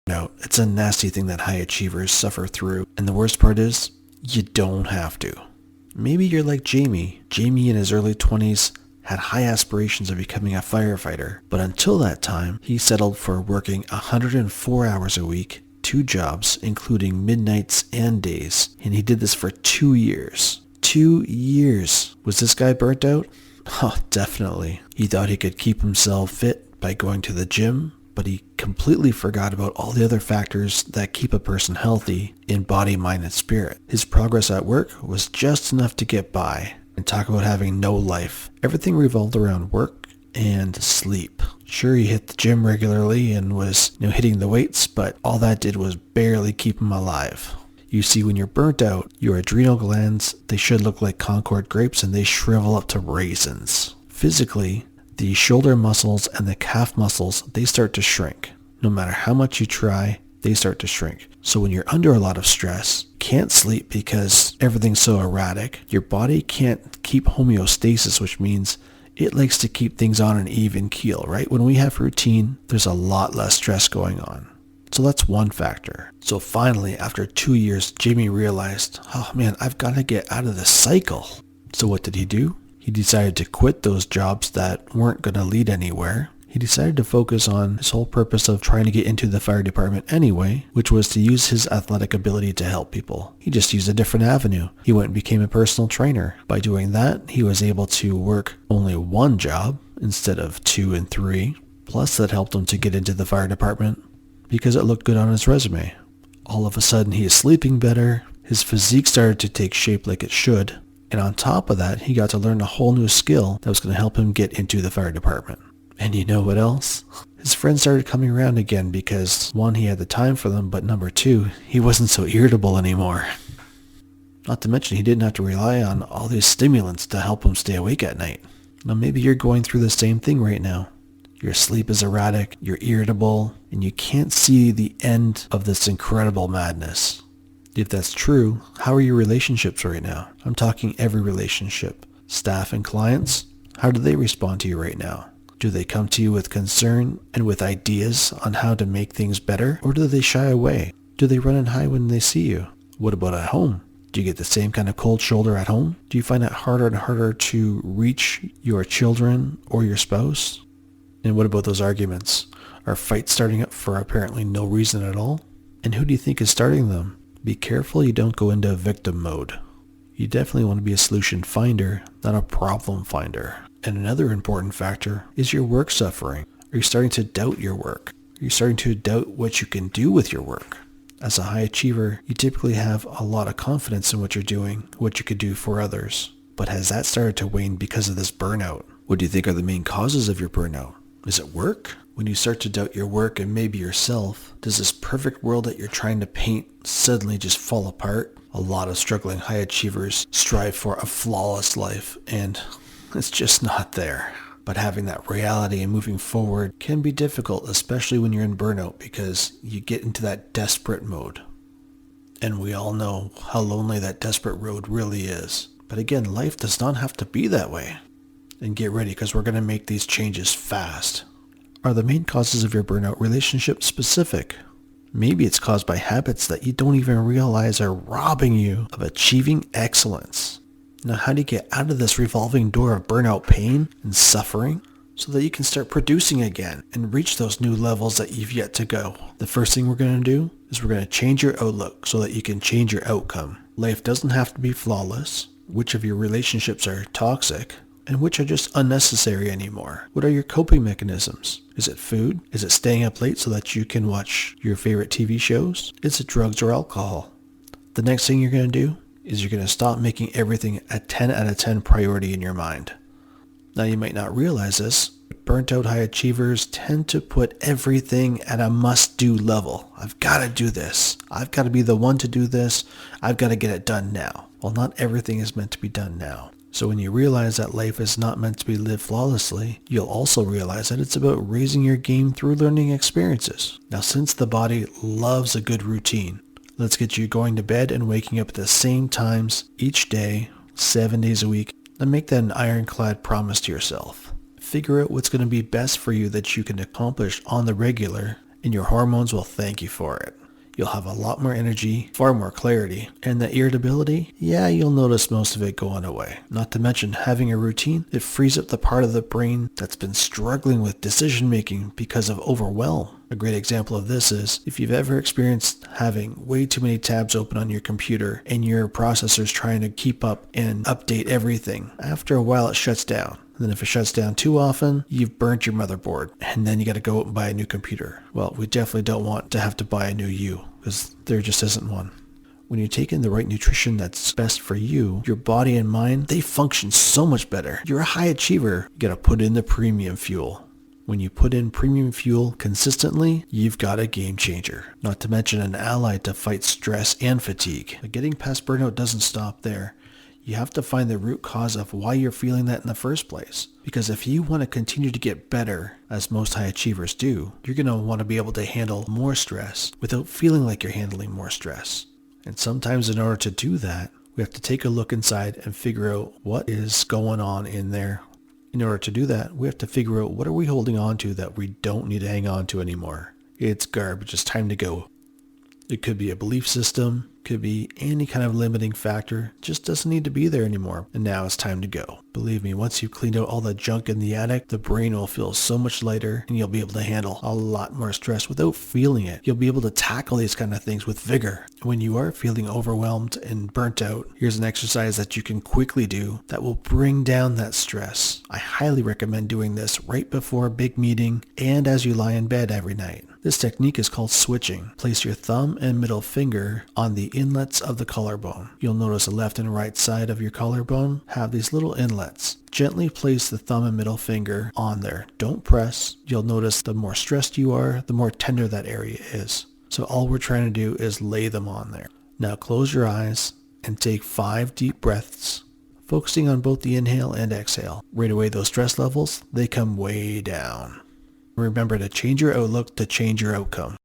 Burnout. It's a nasty thing that high achievers suffer through, and the worst part is, you don't have to. Maybe you're like Jamie. Jamie in his early 20s had high aspirations of becoming a firefighter, but until that time, he settled for working 104 hours a week, 2 jobs, including midnights and days, and he did this for 2 years. 2 years. Was this guy burnt out? Oh, definitely. He thought he could keep himself fit by going to the gym, but he completely forgot about all the other factors that keep a person healthy in body, mind, and spirit. His progress at work was just enough to get by. And talk about having no life. Everything revolved around work and sleep. Sure, he hit the gym regularly and was hitting the weights, but all that did was barely keep him alive. You see, when you're burnt out, your adrenal glands, they should look like Concord grapes and they shrivel up to raisins. Physically, the shoulder muscles and the calf muscles, they start to shrink. No matter how much you try, they start to shrink. So when you're under a lot of stress, can't sleep because everything's so erratic, your body can't keep homeostasis, which means it likes to keep things on an even keel, right? When we have routine, there's a lot less stress going on. So that's one factor. So finally, after 2 years, Jamie realized, oh man, I've got to get out of this cycle. So what did he do? He decided to quit those jobs that weren't going to lead anywhere. He decided to focus on his whole purpose of trying to get into the fire department anyway, which was to use his athletic ability to help people. He just used a different avenue. He went and became a personal trainer. By doing that, he was able to work only 1 job instead of 2 and 3. Plus, that helped him to get into the fire department because it looked good on his resume. All of a sudden, he is sleeping better. His physique started to take shape like it should. And on top of that, he got to learn a whole new skill that was going to help him get into the fire department. And you know what else? His friends started coming around again because 1, he had the time for them, but number 2, he wasn't so irritable anymore. Not to mention he didn't have to rely on all these stimulants to help him stay awake at night. Now maybe you're going through the same thing right now. Your sleep is erratic, you're irritable, and you can't see the end of this incredible madness. If that's true, how are your relationships right now? I'm talking every relationship. Staff and clients, how do they respond to you right now? Do they come to you with concern and with ideas on how to make things better? Or do they shy away? Do they run and hide when they see you? What about at home? Do you get the same kind of cold shoulder at home? Do you find it harder and harder to reach your children or your spouse? And what about those arguments? Are fights starting up for apparently no reason at all? And who do you think is starting them? Be careful you don't go into victim mode. You definitely want to be a solution finder, not a problem finder. And another important factor is your work suffering. Are you starting to doubt your work? Are you starting to doubt what you can do with your work? As a high achiever, you typically have a lot of confidence in what you're doing, what you could do for others. But has that started to wane because of this burnout? What do you think are the main causes of your burnout? Is it work? When you start to doubt your work and maybe yourself, does this perfect world that you're trying to paint suddenly just fall apart? A lot of struggling high achievers strive for a flawless life, and it's just not there. But having that reality and moving forward can be difficult, especially when you're in burnout, because you get into that desperate mode. And we all know how lonely that desperate road really is. But again, life does not have to be that way. And get ready, because we're going to make these changes fast. Are the main causes of your burnout relationship specific? Maybe it's caused by habits that you don't even realize are robbing you of achieving excellence. Now, how do you get out of this revolving door of burnout pain and suffering so that you can start producing again and reach those new levels that you've yet to go? The first thing we're going to do is we're going to change your outlook so that you can change your outcome. Life doesn't have to be flawless. Which of your relationships are toxic and which are just unnecessary anymore? What are your coping mechanisms? Is it food? Is it staying up late so that you can watch your favorite TV shows? Is it drugs or alcohol? The next thing you're going to do is you're going to stop making everything a 10 out of 10 priority in your mind. Now you might not realize this, but burnt out high achievers tend to put everything at a must-do level. I've got to do this. I've got to be the one to do this. I've got to get it done now. Well, not everything is meant to be done now. So when you realize that life is not meant to be lived flawlessly, you'll also realize that it's about raising your game through learning experiences. Now, since the body loves a good routine, let's get you going to bed and waking up at the same times each day, 7 days a week, and make that an ironclad promise to yourself. Figure out what's going to be best for you that you can accomplish on the regular and your hormones will thank you for it. You'll have a lot more energy, far more clarity, and the irritability, yeah, you'll notice most of it going away. Not to mention having a routine, it frees up the part of the brain that's been struggling with decision making because of overwhelm. A great example of this is if you've ever experienced having way too many tabs open on your computer and your processor's trying to keep up and update everything. After a while it shuts down. And then if it shuts down too often, you've burnt your motherboard and then you got to go out and buy a new computer. Well, we definitely don't want to have to buy a new you because there just isn't one. When you take in the right nutrition that's best for you, your body and mind, they function so much better. You're a high achiever. You got to put in the premium fuel. When you put in premium fuel consistently, you've got a game changer. Not to mention an ally to fight stress and fatigue. But getting past burnout doesn't stop there. You have to find the root cause of why you're feeling that in the first place. Because if you want to continue to get better, as most high achievers do, you're going to want to be able to handle more stress without feeling like you're handling more stress. And sometimes in order to do that, we have to take a look inside and figure out what is going on in there. In order to do that, we have to figure out what are we holding on to that we don't need to hang on to anymore. It's garbage. It's time to go. It could be a belief system, could be any kind of limiting factor, just doesn't need to be there anymore. And now it's time to go. Believe me, once you've cleaned out all the junk in the attic, the brain will feel so much lighter and you'll be able to handle a lot more stress without feeling it. You'll be able to tackle these kind of things with vigor. When you are feeling overwhelmed and burnt out, here's an exercise that you can quickly do that will bring down that stress. I highly recommend doing this right before a big meeting and as you lie in bed every night. This technique is called switching. Place your thumb and middle finger on the inlets of the collarbone. You'll notice the left and right side of your collarbone have these little inlets. Gently place the thumb and middle finger on there. Don't press. You'll notice the more stressed you are, the more tender that area is. So all we're trying to do is lay them on there. Now close your eyes and take 5 deep breaths, focusing on both the inhale and exhale. Right away, those stress levels, they come way down. Remember to change your outlook to change your outcome.